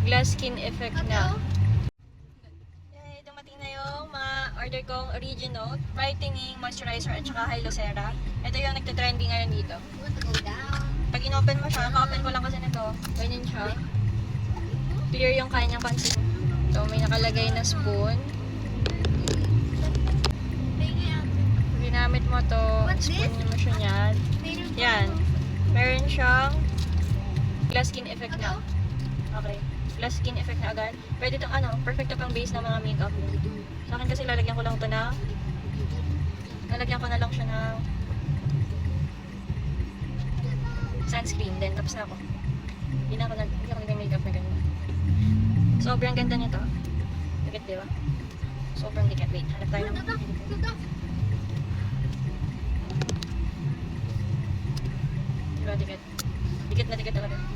Glass skin effect na. Yay, dumating na yung mga order kong original brightening moisturizer at saka Hyalocera. Ito yung nagte-trending ngayon dito. Pag in-open mo siya, ka-open ko lang kasi nito. Ganyan siya. Clear yung kanyang pansin. So, may nakalagay na spoon. Ginamit mo to, spoon mo siya niyan. Yan. Meron siyang glass skin effect na. Okay. Glass skin effect na agad. Pwede itong perfect to pang base ng mga makeup. Sa akin kasi lalagyan ko lang ito na lalagyan ko na lang siya ng sunscreen. Then, tapos na ako. Hindi ako nag-makeup na ganyan. Sobrang ganda nito. Dikit, diba? Sobrang dikit. Wait, hanap tayo ng diba, dikit. Dikit na dikit talaga.